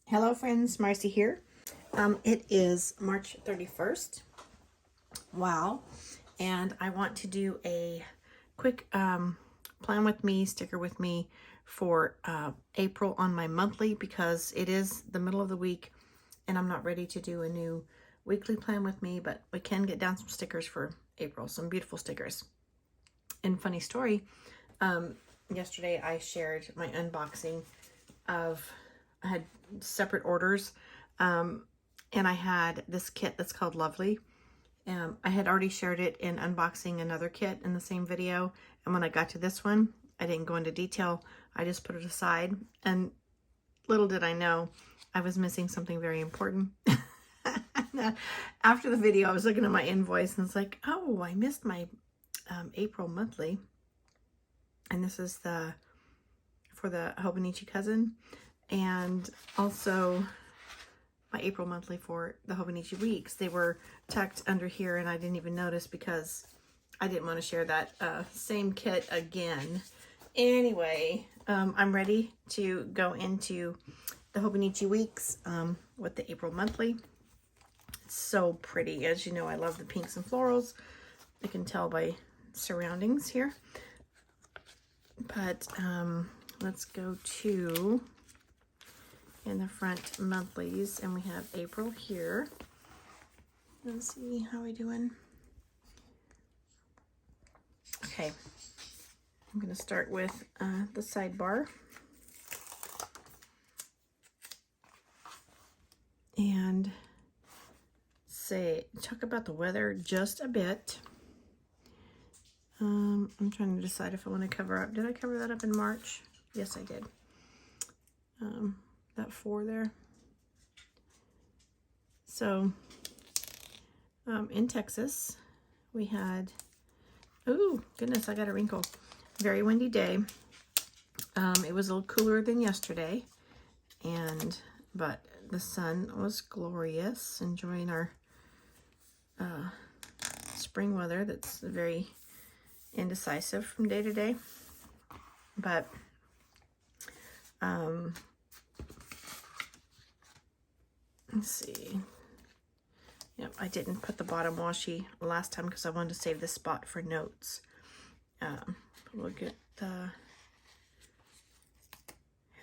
Hello friends, Marcy here. It is March 31st. Wow. And I want to do a quick plan with me, sticker with me for April on my monthly because it is the middle of the week and I'm not ready to do a new weekly plan with me, but we can get down some stickers for April, some beautiful stickers. And funny story, yesterday I shared my unboxing of, I had separate orders, and I had this kit that's called Lovely. I had already shared it in unboxing another kit in the same video, and when I got to this one, I didn't go into detail. I just put it aside, and little did I know, I was missing something very important. After the video, I was looking at my invoice, and it's like, oh, I missed my April monthly, and this is for the Hobonichi cousin. And also my April monthly for the Hobonichi Weeks. They were tucked under here and I didn't even notice because I didn't want to share that same kit again. Anyway, I'm ready to go into the Hobonichi Weeks with the April monthly. It's so pretty. As you know, I love the pinks and florals. You can tell by surroundings here. But let's go to in the front monthlies, and we have April here. Let's see how we doing. Okay, I'm going to start with the sidebar, and talk about the weather just a bit. I'm trying to decide if I want to cover up. Did I cover that up in March? Yes, I did. That 4 there. So in Texas we had, oh goodness, I got a wrinkle, very windy day. It was a little cooler than yesterday, but the sun was glorious, enjoying our spring weather that's very indecisive from day to day. But let's see. Yep, I didn't put the bottom washi last time because I wanted to save this spot for notes. We'll get the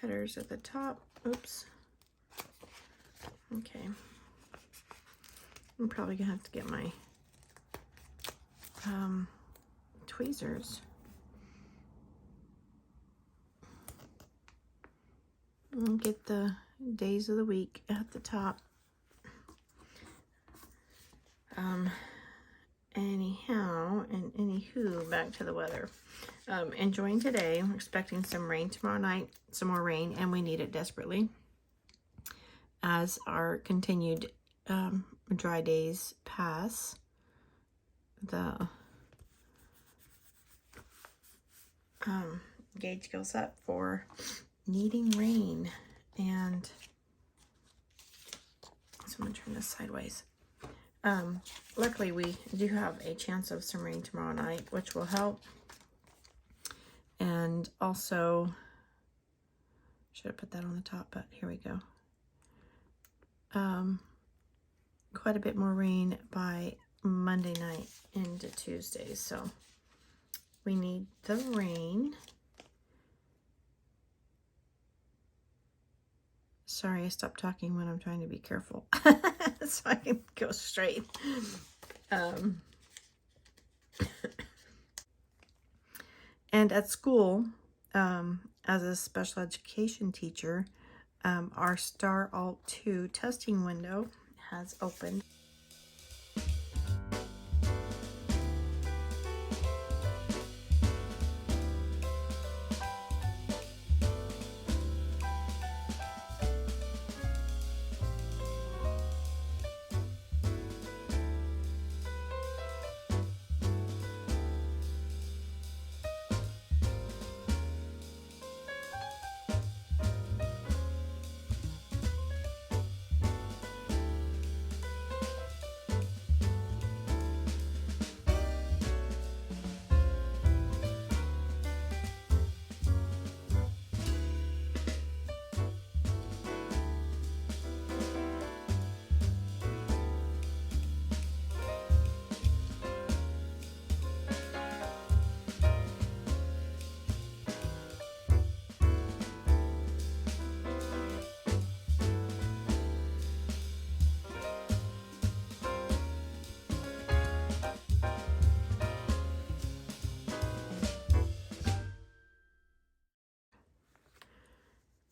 headers at the top. Oops. Okay. I'm probably gonna have to get my tweezers. And get the days of the week at the top. Anyhow, and anywho, back to the weather. Enjoying today. We're expecting some rain tomorrow night, some more rain, and we need it desperately as our continued dry days pass. The gauge goes up for needing rain, and so I'm gonna turn this sideways. Luckily we do have a chance of some rain tomorrow night, which will help. And also, should have put that on the top, but here we go. Quite a bit more rain by Monday night into Tuesday, so we need the rain. Sorry, I stopped talking when I'm trying to be careful so I can go straight. And at school, as a special education teacher, our Star Alt 2 testing window has opened.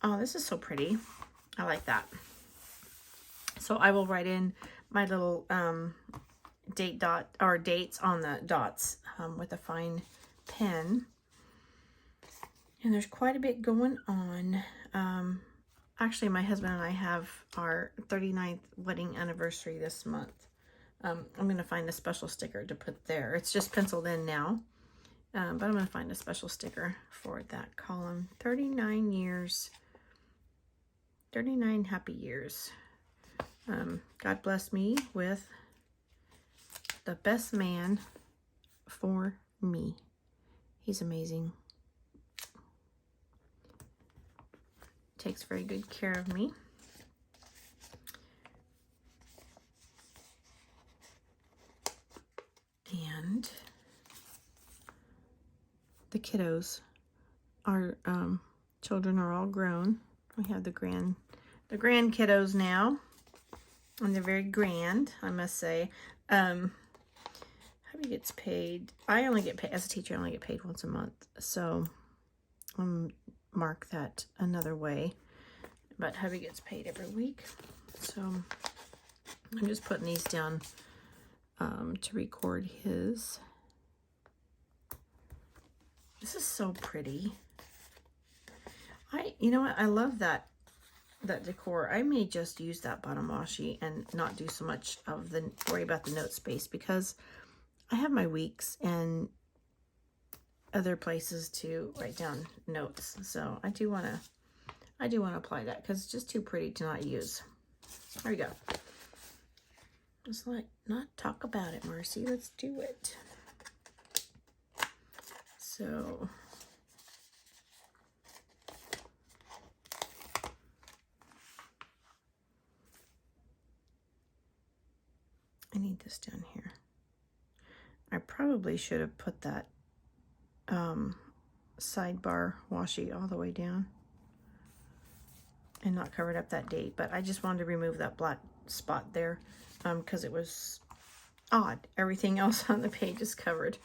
Oh, this is so pretty. I like that. So I will write in my little date dot or dates on the dots with a fine pen. And there's quite a bit going on. Actually, my husband and I have our 39th wedding anniversary this month. I'm going to find a special sticker to put there. It's just penciled in now. But I'm going to find a special sticker for that column. 39 years. 39 happy years. God bless me with the best man for me. He's amazing. Takes very good care of me. And the kiddos, our children are all grown. We have the grand kiddos now, and they're very grand, I must say. How he gets paid? I only get paid as a teacher. I only get paid once a month, so mark that another way. But hubby gets paid every week, so I'm just putting these down to record his. This is so pretty. You know what? I love that decor. I may just use that bottom washi and not do so much of the worry about the note space, because I have my weeks and other places to write down notes. So I do want to apply that because it's just too pretty to not use. There we go. Just like not talk about it, Marcy. Let's do it. So I need this down here. I probably should have put that sidebar washi all the way down and not covered up that date, but I just wanted to remove that black spot there because it was odd. Everything else on the page is covered,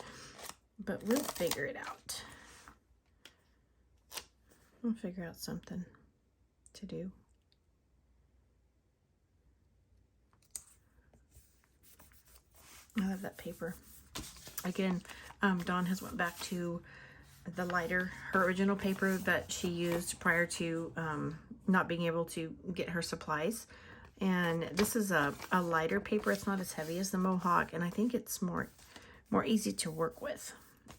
but we'll figure it out. We'll figure out something to do. I love that paper. Again, Dawn has went back to the lighter, her original paper that she used prior to not being able to get her supplies. And this is a lighter paper. It's not as heavy as the Mohawk, and I think it's more easy to work with.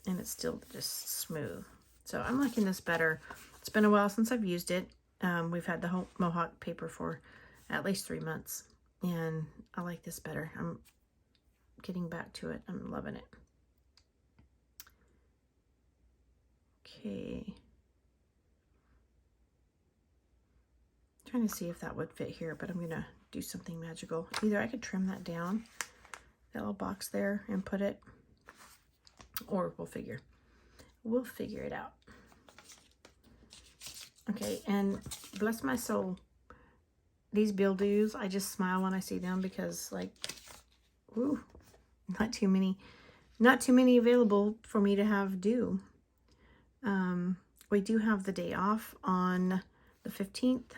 And it's still just smooth. So I'm liking this better. It's been a while since I've used it. We've had the Mohawk paper for at least 3 months, and I like this better. I'm getting back to it. I'm loving it. Okay. Trying to see if that would fit here, but I'm going to do something magical. Either I could trim that down, that little box there, and put it, or we'll figure it out. Okay, and bless my soul, these bill dues, I just smile when I see them because, like, ooh, not too many available for me to have due. We do have the day off on the 15th,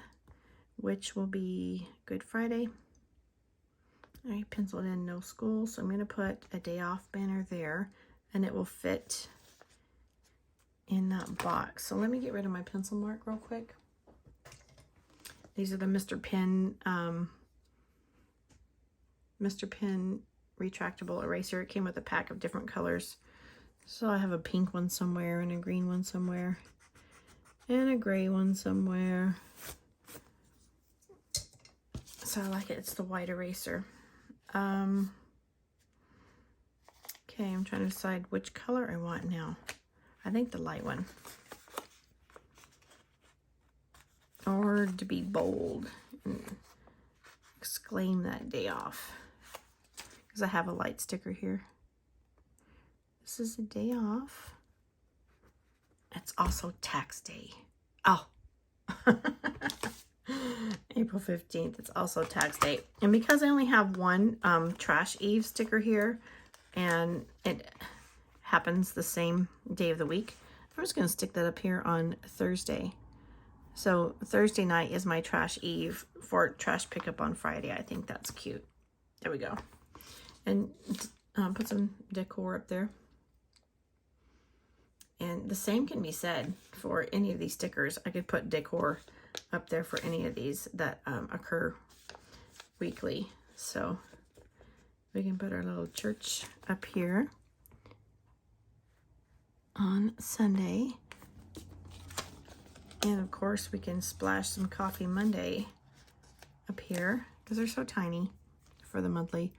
which will be Good Friday. I penciled in no school, so I'm going to put a day off banner there, and it will fit in that box. So let me get rid of my pencil mark real quick. These are the Mr. Pen retractable eraser. It came with a pack of different colors. So I have a pink one somewhere, and a green one somewhere, and a gray one somewhere. So I like it. It's the white eraser. Okay, I'm trying to decide which color I want now. I think the light one. Or to be bold and exclaim that day off. Because I have a light sticker here. This is a day off. It's also tax day. Oh. April 15th. It's also tax day. And because I only have one Trash Eve sticker here, and it happens the same day of the week, I'm just going to stick that up here on Thursday. So Thursday night is my trash eve for trash pickup on Friday. I think that's cute. There we go. And put some decor up there. And the same can be said for any of these stickers. I could put decor up there for any of these that occur weekly. So we can put our little church up here on Sunday. And of course we can splash some Coffee Monday up here because they're so tiny for the monthly.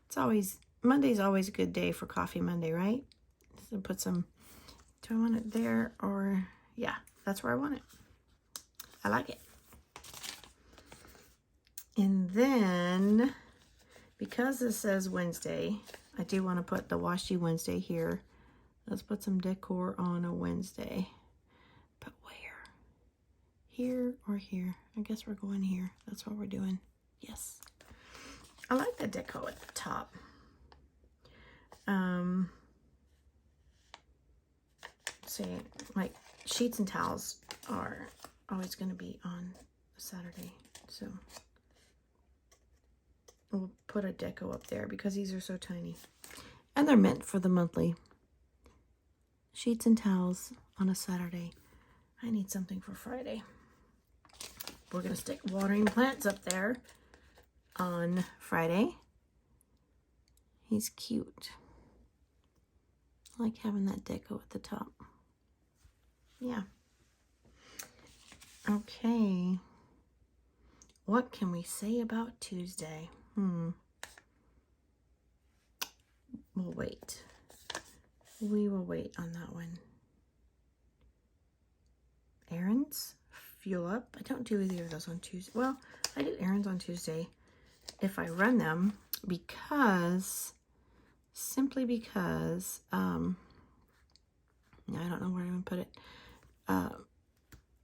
It's always, Monday's always a good day for Coffee Monday, right? So put some, do I want it there or, yeah, that's where I want it. I like it. And then, because this says Wednesday, I do want to put the Washi Wednesday here. Let's put some decor on a Wednesday. But where? Here or here? I guess we're going here. That's what we're doing. Yes. I like the deco at the top. See, like sheets and towels are always going to be on Saturday. So we'll put a deco up there because these are so tiny. And they're meant for the monthly. Sheets and towels on a Saturday. I need something for Friday. We're going to stick watering plants up there on Friday. He's cute. I like having that deco at the top. Yeah. Okay. What can we say about Tuesday? We'll wait. We will wait on that one. Errands? Fuel up? I don't do either of those on Tuesday. Well, I do errands on Tuesday if I run them because, simply because, I don't know where I'm going to put it.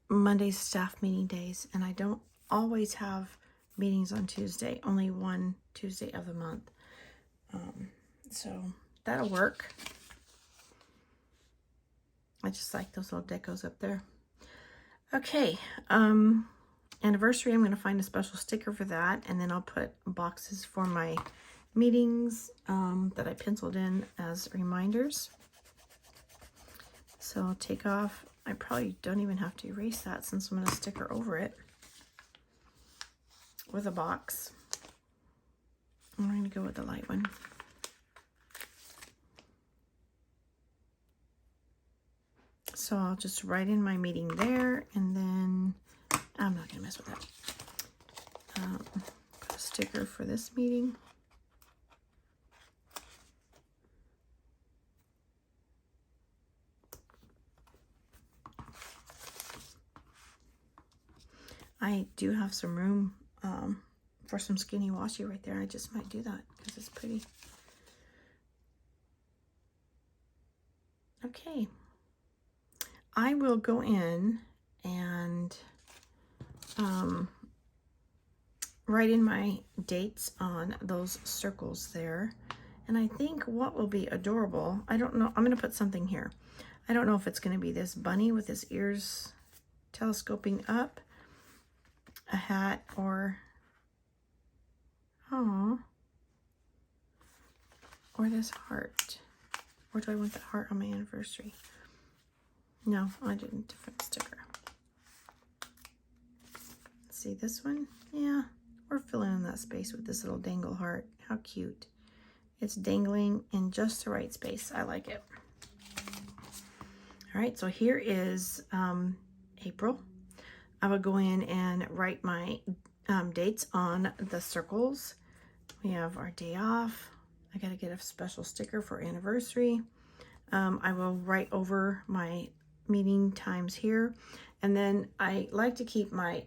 Monday's staff meeting days, and I don't always have meetings on Tuesday, only one Tuesday of the month. So that'll work. I just like those little decos up there. Okay, anniversary, I'm going to find a special sticker for that, and then I'll put boxes for my meetings that I penciled in as reminders. So I'll take off, I probably don't even have to erase that since I'm going to sticker over it with a box. I'm going to go with the light one. So I'll just write in my meeting there, and then I'm not going to mess with that. Put a sticker for this meeting. I do have some room for some skinny washi right there. I just might do that because it's pretty. Okay. I will go in and write in my dates on those circles there. And I think what will be adorable, I don't know, I'm going to put something here. I don't know if it's going to be this bunny with his ears telescoping up, a hat, or, oh, or this heart. Or do I want that heart on my anniversary? No, I did a different sticker. See this one? Yeah, we're filling in that space with this little dangle heart. How cute. It's dangling in just the right space. I like it. All right, so here is April. I will go in and write my dates on the circles. We have our day off. I got to get a special sticker for anniversary. I will write over my meeting times here, and then I like to keep my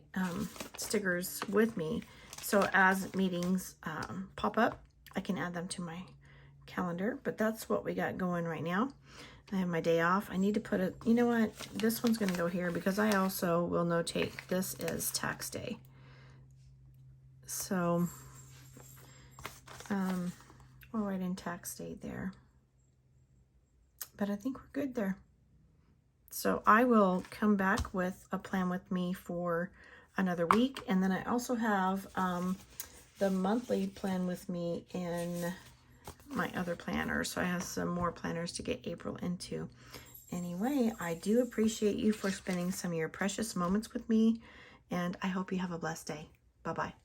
stickers with me, so as meetings pop up, I can add them to my calendar. But that's what we got going right now. I have my day off. I need to put a, you know what, this one's going to go here because I also will notate this is tax day. So we'll write in tax day there. But I think we're good there. So I will come back with a plan with me for another week. And then I also have the monthly plan with me in my other planner. So I have some more planners to get April into. Anyway, I do appreciate you for spending some of your precious moments with me, and I hope you have a blessed day. Bye-bye.